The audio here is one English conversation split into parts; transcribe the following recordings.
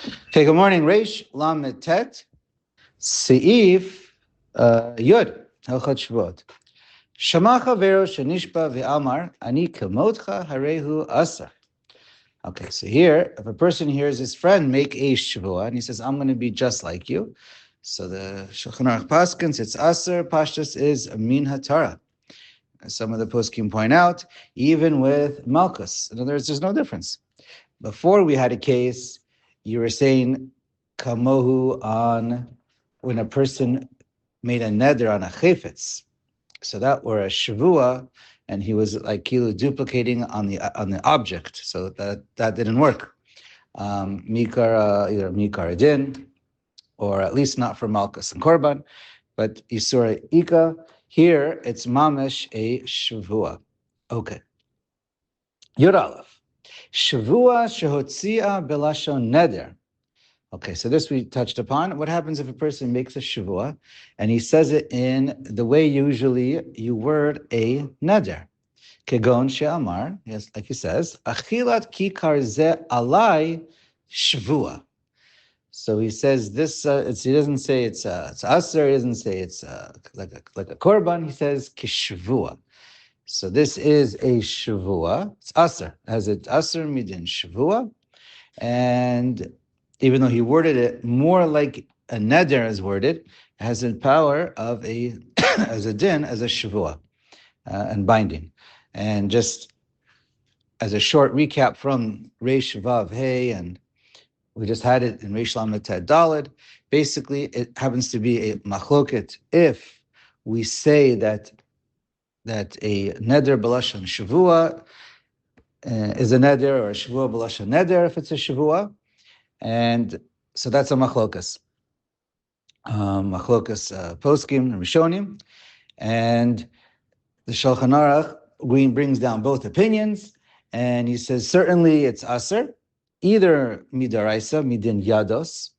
Okay, good morning. Reish Lamed Tet Seif Yud Hilchot Shvuot. Shama Chavero Shenishba ve'amar Ani Kamotcha Harehu Asa. Okay, so here, if a person hears his friend make a shvua and he says, "I'm going to be just like you," so the Shulchan Aruch paskins, it's aser. Pashtus is min hatara. Some of the poskim point out, even with malchus. In other words, there's no difference. Before we had a case, you were saying kamohu on when a person made a neder on a chayfetz. So that were a shavua, and he was like kilu duplicating on the object. So that didn't work. Either mikar din, or at least not for malchus and korban, but isura ika. Here it's mamish a shavua. Okay. Yud Aleph. Shavua shehotzia belashon neder. Okay, so this we touched upon. What happens if a person makes a shavua and he says it in the way usually you word a neder? Kegon she'amar, yes, like he says, achilat kikar ze alai shavua. So he says this. He doesn't say it's aser. He doesn't say it's like a korban. He says kishvua. So this is a shavua. It's aser. Has it aser midin shavua, and even though he worded it more like a neder is worded, it has the power of a as a din as a shavua and binding. And just as a short recap from Reish Vav Hey, and we just had it in Reish Lamed Ted Daled. Basically, it happens to be a machloket if we say that a neder b'lashon shavua is a neder, or a shavua b'lashon neder if it's a shavua, and so that's a machlokas. Machlokas poskim and rishonim, and the Shulchan Aruch brings down both opinions, and he says certainly it's aser, either midaraisa midin yados,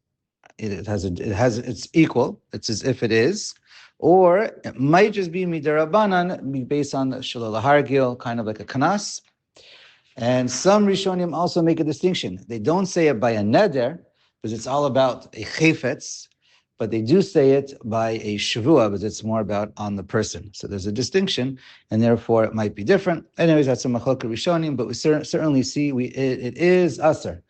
it's equal, it's as if it is, or it might just be midarabanan, based on shalol hargil, kind of like a kanas. And some rishonim also make a distinction. They don't say it by a neder because it's all about a chayfetz, but they do say it by a shavua because it's more about on the person. So there's a distinction, and therefore it might be different. Anyways, that's a machlokes rishonim, but we certainly see it is aser.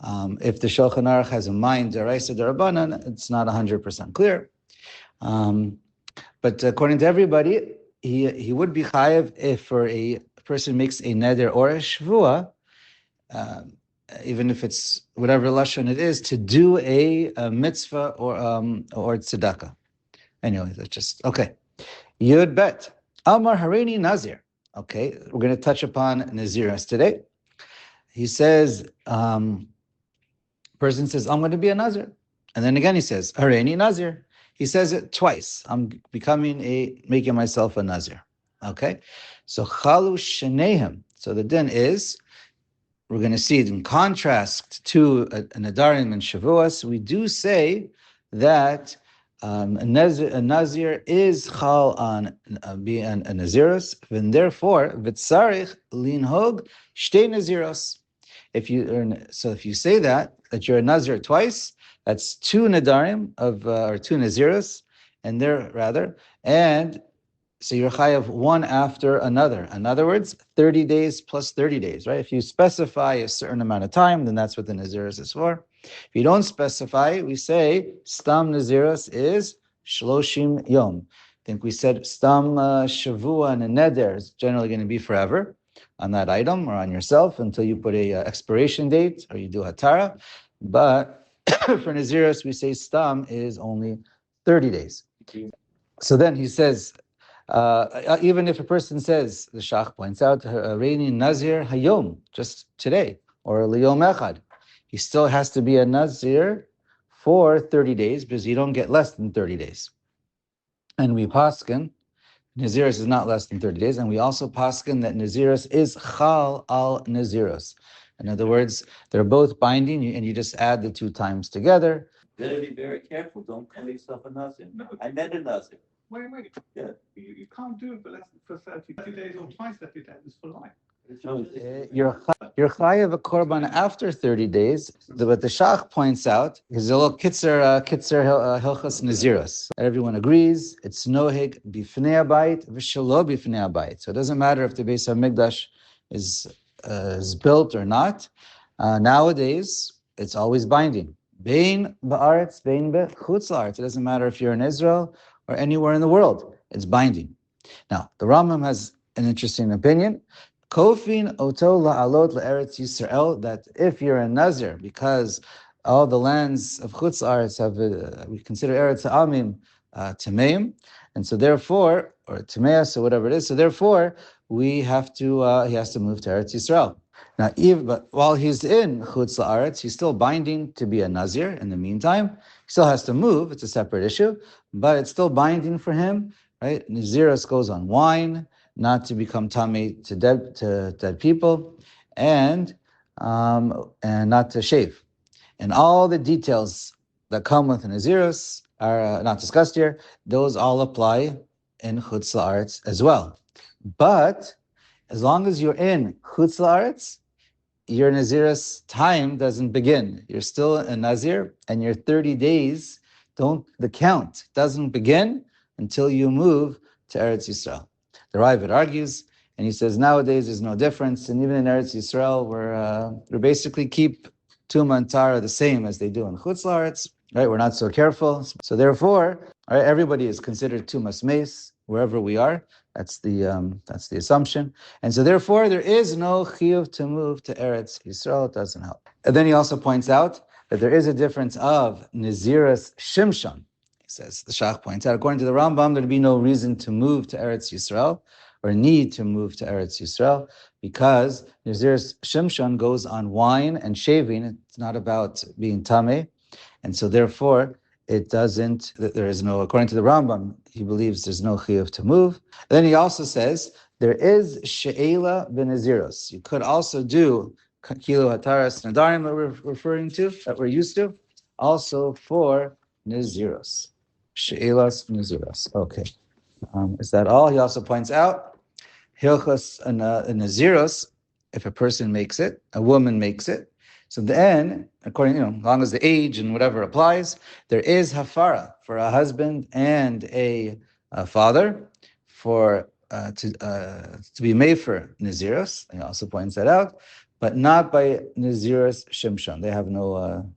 If the Shulchan Aruch has in mind deraisa derabanan, it's not 100% clear. But according to everybody, he would be chayev if for a person makes a neder or a shvua, even if it's whatever lashon it is, to do a mitzvah or tzedakah. Anyway, that's just okay. Yud bet Amar Harini Nazir. Okay, we're going to touch upon Naziras today. He says, person says, I'm going to be a Nazir. And then again he says, Harini Nazir. He says it twice. I'm making myself a Nazir. Okay? So chalu shenehem. So the din is, we're going to see it in contrast to a nadarim and shavuos. We do say that a Nazir is chal on being a Nazirus, and therefore v'tzarich linhog shtei Naziros. If you say that you're a Nazir twice, that's two nadarim or two Nazirus, and so you're chayav one after another. In other words, 30 days plus 30 days, right? If you specify a certain amount of time, then that's what the Nazirus is for. If you don't specify, we say stam Nazirus is shloshim yom. I think we said stam shavua and a neder is generally going to be forever on that item or on yourself until you put a expiration date or you do hatara. But for Nazirus, we say stam is only 30 days. So then he says, even if a person says, the Shach points out, Reini Nazir Hayom, just today, or Liyom Echad, he still has to be a Nazir for 30 days because you don't get less than 30 days. And we paskin, Nazirus is not less than 30 days, and we also paskin that Nazirus is Chal al Nazirus. In other words, they're both binding, and you just add the two times together. You better be very careful. Don't call yourself a Nazir. No. I met a Nazir. Wait. Yeah. You can't do it for 30 days or twice 30 days for life. You're chayav a korban after 30 days. But the Shach points out, is a little kitzer hilchas naziros. Everyone agrees it's nohig bifnei abayit v'shelo bifnei abayit. So it doesn't matter if the Beis Hamikdash is built or not. Nowadays, it's always binding. Bein ba'aretz, bein bechutz la'aretz. It doesn't matter if you're in Israel or anywhere in the world. It's binding. Now, the Rambam has an interesting opinion. Kofin oto la'alot la'eretz Yisrael, that if you're a Nazir, because all the lands of Chutz Aretz have, we consider Eretz Ha'amim Tameim, and so therefore, or Tameas, or whatever it is, so therefore, he has to move to Eretz Yisrael. Now, but while he's in Chutz La'aretz, he's still binding to be a Nazir in the meantime. He still has to move, it's a separate issue, but it's still binding for him, right? Naziris goes on wine, not to become tamei to dead people, and not to shave. And all the details that come with Nazirus are not discussed here. Those all apply in Chutz La'aretz as well. But as long as you're in Chutz La'aretz, your Nazirus time doesn't begin. You're still a Nazir, and your 30 days the count doesn't begin until you move to Eretz Yisrael. The Ravid argues, and he says nowadays there's no difference, and even in Eretz Yisrael, we basically keep Tuma and Tara the same as they do in Chutz La'aretz, right? We're not so careful, so therefore, right, everybody is considered Tumas Meis wherever we are. That's the assumption, and so therefore there is no chiyuv to move to Eretz Yisrael. It doesn't help. And then he also points out that there is a difference of Naziras Shimshon. He says, the Shach points out, according to the Rambam, there'd be no reason to move to Eretz Yisrael, or need to move to Eretz Yisrael, because Naziris Shimshon goes on wine and shaving. It's not about being tameh, and so therefore there is no, according to the Rambam, he believes there's no chiyuv to move. And then he also says, there is she'ela b'naziros. You could also do kilo hataras nadarim that we're referring to, that we're used to, also for naziros. She'elas naziros. Okay. Is that all? He also points out, hilchas naziros, if a person makes it, a woman makes it, so then, according, as long as the age and whatever applies, there is hafara for a husband and a father to be made for naziros. He also points that out, but not by naziros shimshon. They have no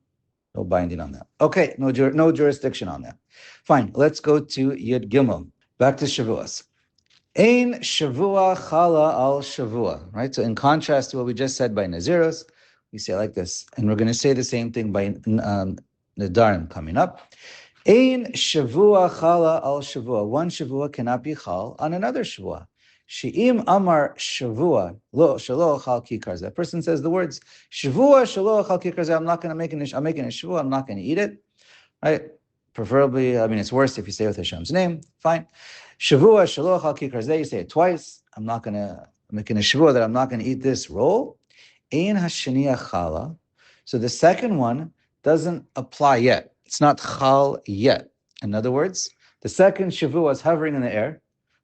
binding on that. Okay, no jurisdiction on that. Fine. Let's go to Yud Gimel. Back to Shavuos. Ein Shavua chala al Shavua. Right. So in contrast to what we just said by naziros, we say it like this, and we're going to say the same thing by Nadarim coming up. Ein Shavua chala al Shavua. One Shavua cannot be chal on another Shavua. She'im amar Shavua lo shalo chal kikar. That person says the words Shavua shalo chal kikar. I'm making a Shavua. I'm not going to eat it. Right? Preferably, it's worse if you say it with Hashem's name. Fine. Shavua shalo chal kikar. You say it twice. I'm making a Shavua that I'm not going to eat this roll. Ein hashaniya chala. So the second one doesn't apply yet. It's not chal yet. In other words, the second shavua is hovering in the air,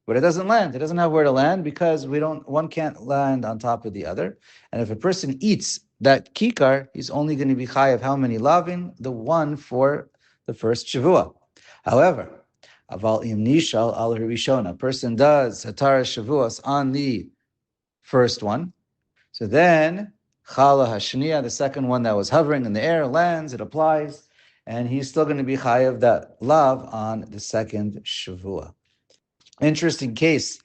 but it doesn't land. It doesn't have where to land because one can't land on top of the other. And if a person eats that kikar, he's only going to be chayav how many lavin? The one for the first shavua. However, aval im nishal al rishon, a person does hatara shavuos on the first one. So then, chala hashniya, the second one that was hovering in the air, lands, it applies, and he's still going to be chayav that lav on the second shavua. Interesting case,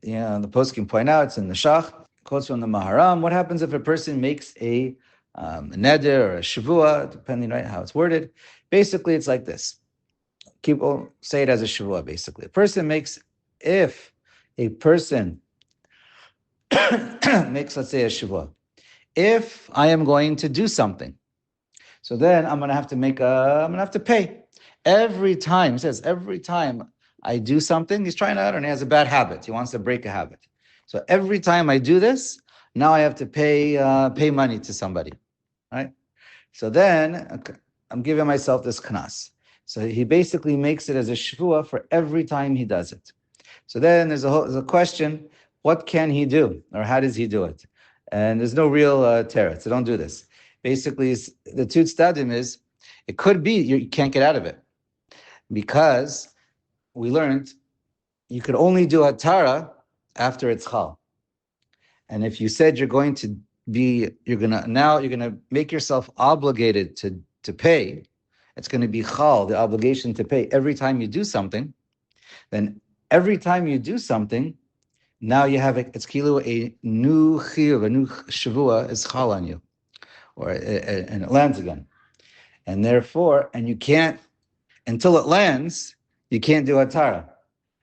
the post can point out, it's in the Shach, quotes from the Maharam. What happens if a person makes a neder or a shavua, depending on how it's worded? Basically, it's like this. Say it as a shavua, basically. If a person makes, let's say, a shavua. If I am going to do something, so then I'm going to have to pay. Every time, it says, every time I do something, he's trying to, he has a bad habit. He wants to break a habit. So every time I do this, now I have to pay money to somebody, right? So then I'm giving myself this knas. So he basically makes it as a shvua for every time he does it. So then there's a question, what can he do, or how does he do it? And there's no real teretz, so don't do this. Basically, the two stadim is, it could be you can't get out of it, because we learned you could only do hatara after it's chal. And if you said you're gonna make yourself obligated to pay, it's going to be chal, the obligation to pay every time you do something. Then every time you do something, now you have it's kilu a new chiyuv, a new shavua is chal on you, and it lands again. And therefore, and you can't until it lands, you can't do hatara.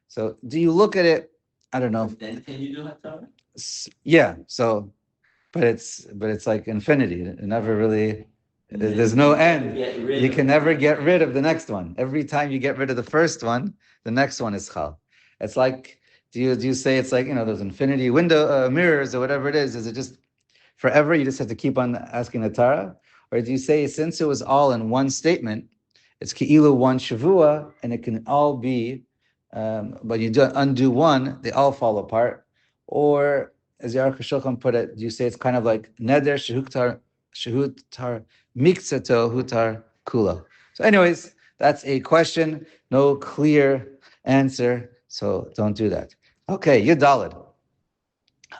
So do you look at it? I don't know. Then can you do hatara? Yeah. So, but it's like infinity. It never really. There's no end. You can never get rid of the next one. Every time you get rid of the first one, the next one is chal. It's like, do you say it's like, those infinity window mirrors or whatever it is? Is it just forever? You just have to keep on asking the Tara, or do you say since it was all in one statement, it's keilu one shavua, and it can all be, but you do undo one, they all fall apart, or as the Aruch Shulchan put it, do you say it's kind of like neder shehutar miksato hutar kula? So, anyways, that's a question, no clear answer, so don't do that. Okay, Yudalid.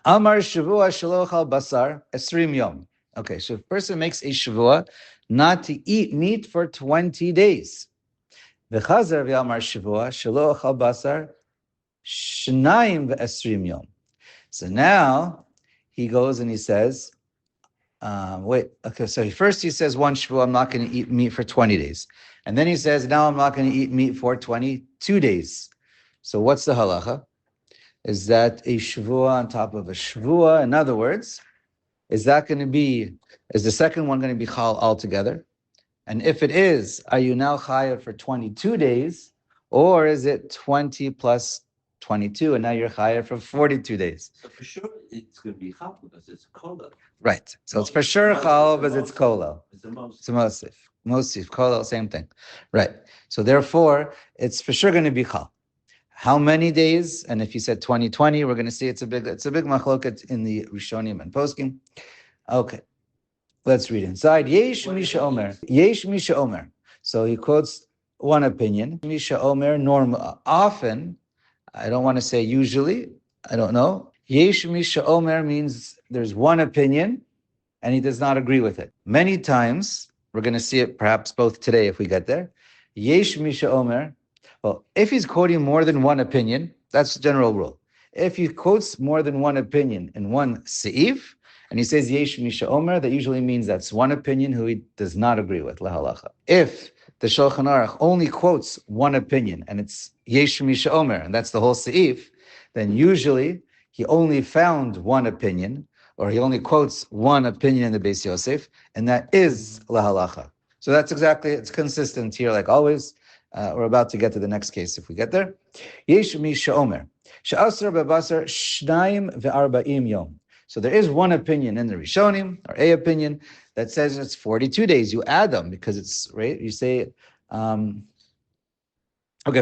Amar shavua shalochal basar esrim yom. Okay, so if a person makes a shavua not to eat meat for 20 days. V'chazar v'amar shavua shalochal basar shnayim v'esrim yom. So now he goes and he says, so first he says one shavua, I'm not going to eat meat for 20 days. And then he says, now I'm not going to eat meat for 22 days. So what's the halacha? Is that a shavua on top of a shavua? In other words, is the second one going to be chal altogether? And if it is, are you now chayav for 22 days? Or is it 20 plus 22, and now you're chayav for 42 days? So for sure, it's going to be chal because it's kola. Right. So it's for sure chal because it's kola. It's a mosif. It's a mosif. Mosif, kola, same thing. Right. So therefore, it's for sure going to be chal. How many days? And if you said 2020, we're going to see it's a big machloket in the Rishonim and Poskim. Okay, let's read inside. Yesh Misha Omer. Yesh Misha Omer. So he quotes one opinion. Misha Omer, often, I don't want to say usually, I don't know. Yesh Misha Omer means there's one opinion and he does not agree with it. Many times, we're going to see it perhaps both today if we get there. Yesh Misha Omer. Well, if he's quoting more than one opinion, that's the general rule. If he quotes more than one opinion in one seif, and he says Yesh Misha Omer, that usually means that's one opinion who he does not agree with, lahalacha. If the Shulchan Aruch only quotes one opinion, and it's Yesh Misha Omer, and that's the whole seif, then usually he only found one opinion, or he only quotes one opinion in the Beis Yosef, and that is lahalacha. So that's exactly, it's consistent here, like always. We're about to get to the next case if we get there. Yesh Misha Omer. She'asar bebasar shnayim ve'arba'im yom. So there is one opinion in the Rishonim, or a opinion, that says it's 42 days. You add them because it's, right? You say, okay,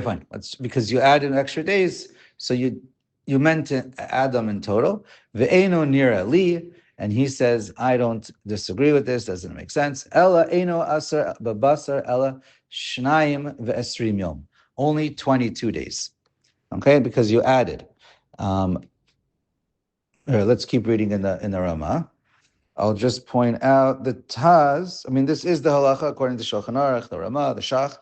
fine. That's because you add in extra days. So you meant to add them in total. Ve'eno nira li. And he says, I don't disagree with this. Doesn't make sense. Ella eno asar babasar ella shnayim ve'esrim yom. Only 22 days. Okay, because you added. Let's keep reading in the Rama. I'll just point out the Taz. I mean, this is the halacha according to Shulchan Aruch, the Rama, the Shach,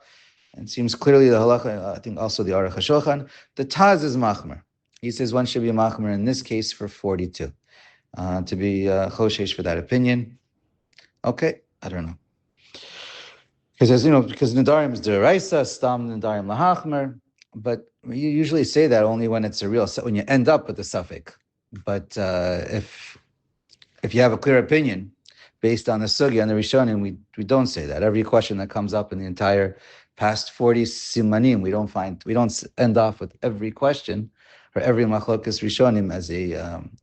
and it seems clearly the halacha. I think also the Aruch HaShulchan. The Taz is machmer. He says one should be machmer in this case for 42. To be choshesh for that opinion. Okay, I don't know. He says, because Nadarim is deraisa, stam Nadarim lahachmer, but you usually say that only when it's a real, when you end up with the suffix. But if you have a clear opinion based on the sugi and the Rishonim, we don't say that. Every question that comes up in the entire past 40 simanim, we don't end off with every question for every machlokas Rishonim as a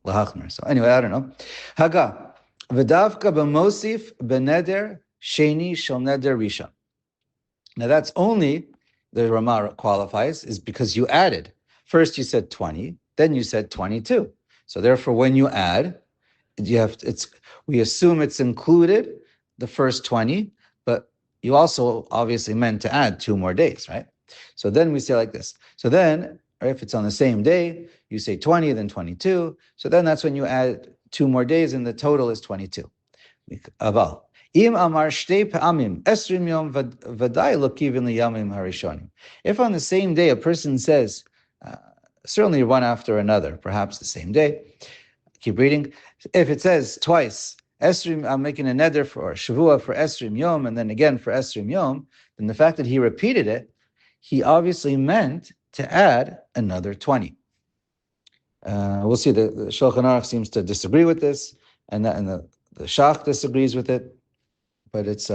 lahachmer. So anyway, I don't know. Haga v'davka b'mosif b'neder sheni shel neder rishon. Now that's only the Ramah qualifies is because you added. First you said 20, then you said 22. So therefore, when you add, you have we assume it's included the first 20, but you also obviously meant to add 2 more days, right? So then we say like this. So then, or if it's on the same day, you say 20, then 22. So then that's when you add 2 more days, and the total is 22. Aval. Im amar shtei pa'amim esrim yom v'day lokivin liyamim harishonim. If on the same day a person says, certainly one after another, perhaps the same day, keep reading. If it says twice, Esrim, I'm making a neder for Shavua for Esrim Yom, and then again for Esrim Yom, then the fact that he repeated it, he obviously meant to add another 20. We'll see. The Shulchan Aruch seems to disagree with this, and the Shach disagrees with it, but it's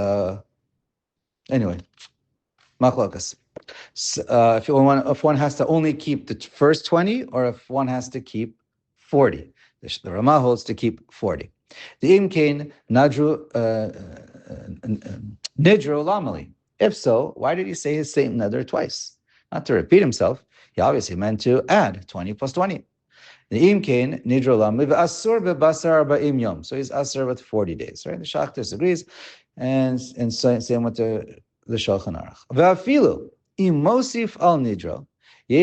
anyway, machlokas. If one has to only keep the first 20, or if one has to keep 40. The Ramah holds to keep 40. The imkain nadru nidro lamali. If so, why did he say his same neder twice? Not to repeat himself. He obviously meant to add 20 plus 20. The imkain nidro lamali asur bebasar arba'im yom. So he's asur with 40 days. Right? The Shach disagrees, and same with the Shulchan Aruch. Ve'afilu imosif al nidro. Now,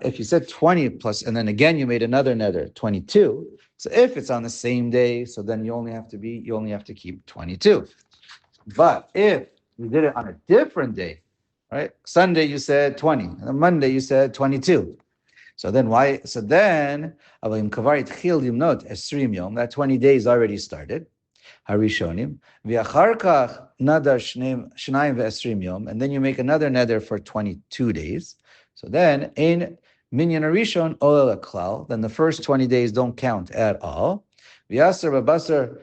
if you said 20 plus, and then again you made another neder, 22. So if it's on the same day, so then you only have to keep 22. But if you did it on a different day, right? Sunday you said 20, and on Monday you said 22. So then why? So then that 20 days already started. Harishonim, v'achar kach nadar shnayim ve'esrim yom, and then you make another neder for 22 days. So then, ein minyan harishon olel klal, then the first 20 days don't count at all. V'aser b'basar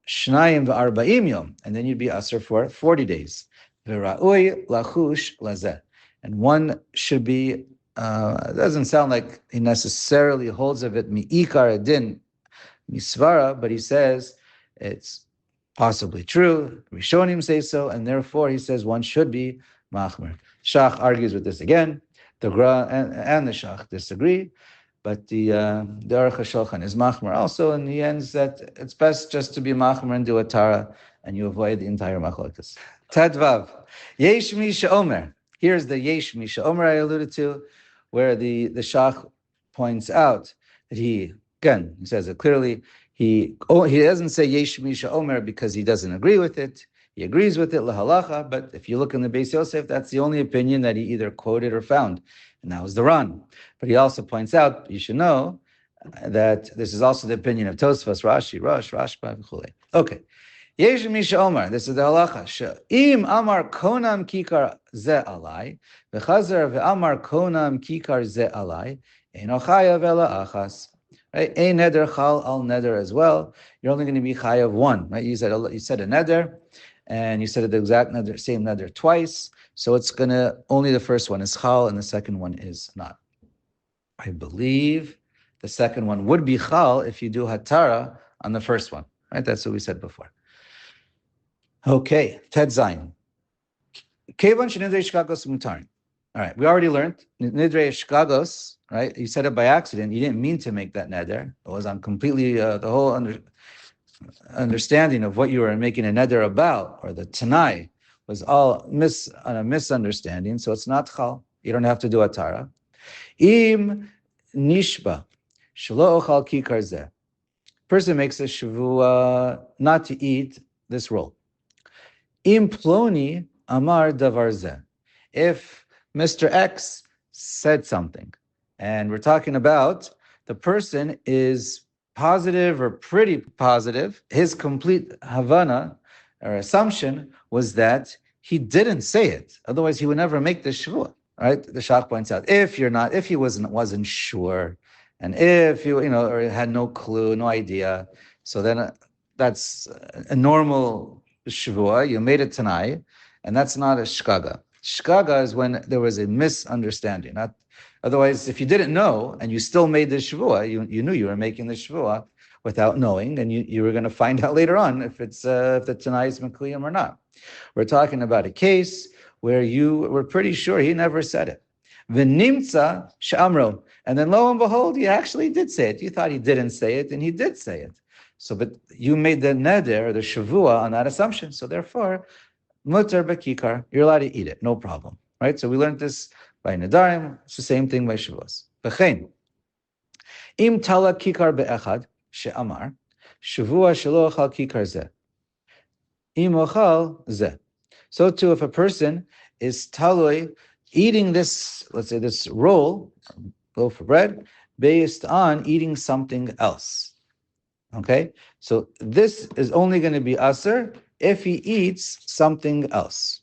shnayim ve'arba'im yom, and then you'd be aser for 40 days. V'ra'ui lachush lazeh, and one should be, it doesn't sound like he necessarily holds of it mi'ikar adin misvara, but he says it's possibly true. Rishonim say so, and therefore he says one should be machmer. Shach argues with this again. The Gra and the Shach disagree, but the Aruch Shulchan is machmer also, and he ends that it's best just to be machmer and do a tara, and you avoid the entire machlokas. Tadvav, yesh mi she'omer. Here's the yesh mi she'omer I alluded to, where the Shach points out that he says it clearly. He doesn't say Yesh Misha Omer because he doesn't agree with it. He agrees with it, lahalacha, but if you look in the Beis Yosef, that's the only opinion that he either quoted or found, and that was the Ran. But he also points out, you should know, that this is also the opinion of Tosfos, Rashi, Rosh, Rashba, v'chulei. Okay. Yesh Misha Omer, this is the halacha. Im Amar Konam Kikar Ze Alai, v'chazer ve'amar Konam Kikar Ze Alai, Eino Chayav Ela Achas. Right? A neder chal al neder as well. You're only going to be chayav one. Right? You said a neder, and you said the exact neder, same neder twice. So it's going to only the first one is chal, and the second one is not. I believe the second one would be chal if you do hatara on the first one. Right? That's what we said before. Okay, Ted Zayin. Kevan shenidrei shkagos mutarin. All right, we already learned nidrei shkagos. Right, you said it by accident. You didn't mean to make that neder. It was on completely the whole understanding of what you were making a neder about, or the tanai was all on a misunderstanding. So it's not chal. You don't have to do a tara. Im nishba shelo ochal kikar zeh. Person makes a shavua not to eat this roll. Im ploni amar davar zeh. If Mr. X said something, and we're talking about the person is positive or pretty positive, his complete havana or assumption was that he didn't say it. Otherwise, he would never make the shvua. Right? The Shach points out, if he wasn't sure, and if you or had no clue, no idea, so then that's a normal shvua. You made it tonight, and that's not a shkaga. Shkaga is when there was a misunderstanding. Otherwise, if you didn't know and you still made the shvua, you knew you were making the shvua without knowing, and you were going to find out later on if the tanai is mekliyim or not. We're talking about a case where you were pretty sure he never said it. V'nimtza she'amro. And then lo and behold, he actually did say it. You thought he didn't say it, and he did say it. So, but you made the neder, the shavua, on that assumption. So therefore, mutar bekikar, you're allowed to eat it, no problem. Right? So we learned this by nedarim. It's the same thing by shavuos. B'chein, im tala kikar be'echad she'amar, shavua shelo achal kikar zeh. Im ochal zeh. So too, if a person is taloi eating this, let's say this loaf of bread, based on eating something else. Okay, so this is only going to be aser if he eats something else.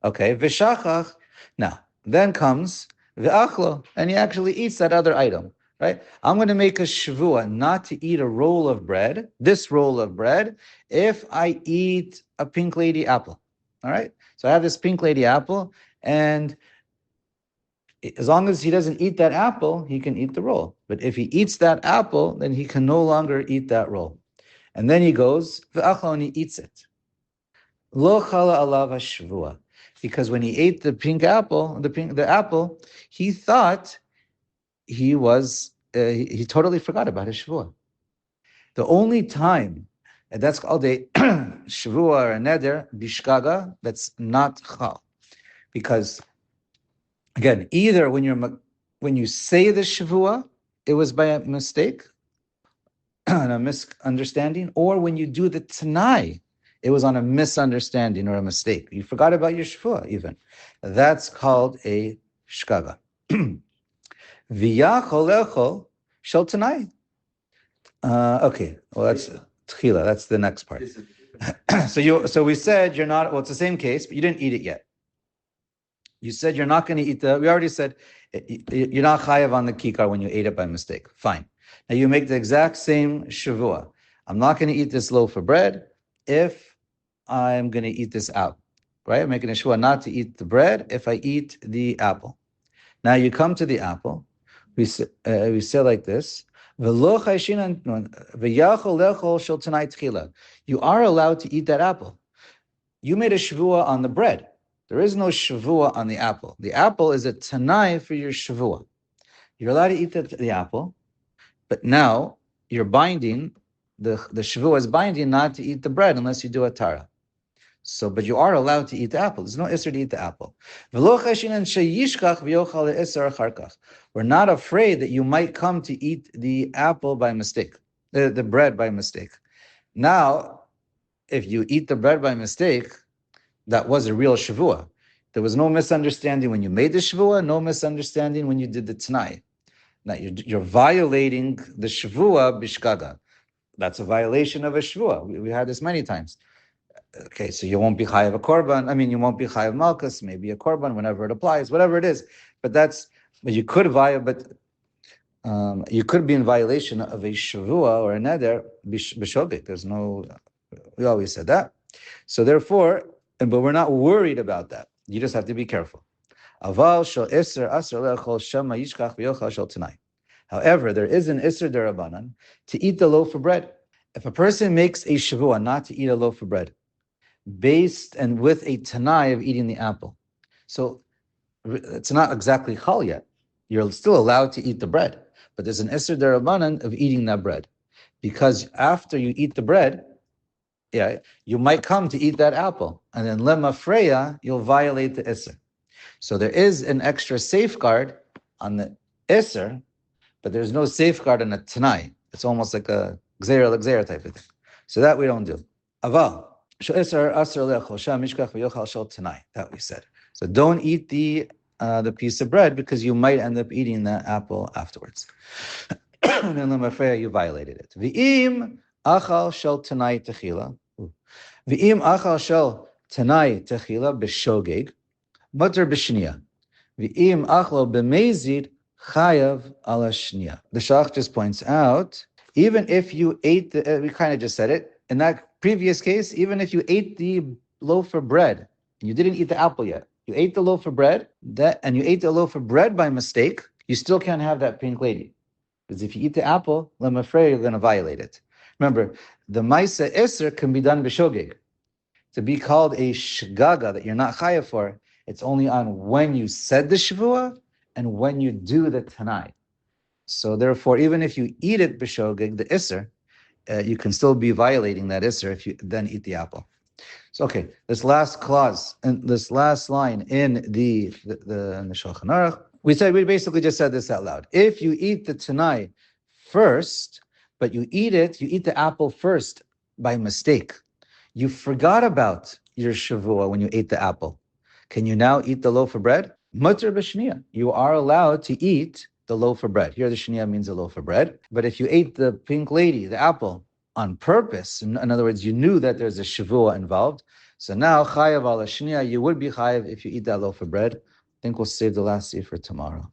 Okay, v'shachach. Now, then comes v'achlo, and he actually eats that other item. Right? I'm going to make a shavua not to eat a roll of bread, this roll of bread, if I eat a pink lady apple. All right, so I have this pink lady apple, and as long as he doesn't eat that apple, he can eat the roll. But if he eats that apple, then he can no longer eat that roll. And then he goes, and he eats it. Lo chala alav hashvua. Because when he ate the apple, he thought he totally forgot about his shvua. The only time, and that's called a shvua or a neder, bishkaga, that's not chal. Because again, either when you say the shavua, it was by a mistake and a misunderstanding, or when you do the tanai, it was on a misunderstanding or a mistake. You forgot about your shavua even. That's called a shkaga. V'yachol shel tanai. Okay, well that's tchila. That's the next part. So we said you're not. Well, it's the same case, but you didn't eat it yet. You said you're not going to eat we already said you're not chayav on the kikar when you ate it by mistake. Fine. Now you make the exact same shavua. I'm not going to eat this loaf of bread if I'm going to eat this out. Right? I'm making a shavua not to eat the bread if I eat the apple. Now you come to the apple. We say like this. You are allowed to eat that apple. You made a shavua on the bread. There is no shavua on the apple. The apple is a tanai for your shavua. You're allowed to eat the apple, but now you're binding, the shavua is binding not to eat the bread unless you do a tara. So, but you are allowed to eat the apple. There's no isser to eat the apple. We're not afraid that you might come to eat the apple by mistake, the bread by mistake. Now, if you eat the bread by mistake, that was a real shavua. There was no misunderstanding when you made the shavua, no misunderstanding when you did the tanai. Now you're violating the shavua bishkaga. That's a violation of a shavua. We had this many times. Okay, so you won't be chayav a korban. I mean, you won't be chayav malchus, maybe a korban whenever it applies, whatever it is. But you could you could be in violation of a shavua or a neder b'shogeg. There's no. We always said that. So therefore. But we're not worried about that. You just have to be careful. However, there is an isser derabanan to eat the loaf of bread. If a person makes a shavua not to eat a loaf of bread, based and with a tanai of eating the apple, so it's not exactly chal yet. You're still allowed to eat the bread, but there's an isser derabanan of eating that bread, because after you eat the bread, you might come to eat that apple, and then lema freya, you'll violate the isser. So there is an extra safeguard on the isser, but there's no safeguard on the tanai. It's almost like a gzera type of thing. So that we don't do. Aval that we said. So don't eat the piece of bread because you might end up eating that apple afterwards. And then lema freya, you violated it. V'im achal shel tanai techila. V'im achal shel tanai techila b'shogeg, mutter b'shniya. V'im achlo b'mezid chayav ala shniya. The Shach just points out, even if you ate we kind of just said it, in that previous case, even if you ate the loaf of bread, and you didn't eat the apple yet, you ate the loaf of bread, and you ate the loaf of bread by mistake, you still can't have that pink lady. Because if you eat the apple, I'm afraid you're going to violate it. Remember, the Maisa Isser can be done b'shogeg. To be called a shgaga that you're not chayav for, it's only on when you said the shavua and when you do the tanai. So therefore, even if you eat it b'shogeg, the isser, you can still be violating that isser if you then eat the apple. So okay, this last clause and this last line in the Shulchan Aruch, we basically just said this out loud. If you eat the tanai first, but you eat the apple first by mistake. You forgot about your shavua when you ate the apple. Can you now eat the loaf of bread? Mutter b'shniya. You are allowed to eat the loaf of bread. Here the shniya means a loaf of bread. But if you ate the pink lady, the apple, on purpose, in other words, you knew that there's a shavua involved, so now chayav ala shniya, you would be chayav if you eat that loaf of bread. I think we'll save the last seed for tomorrow.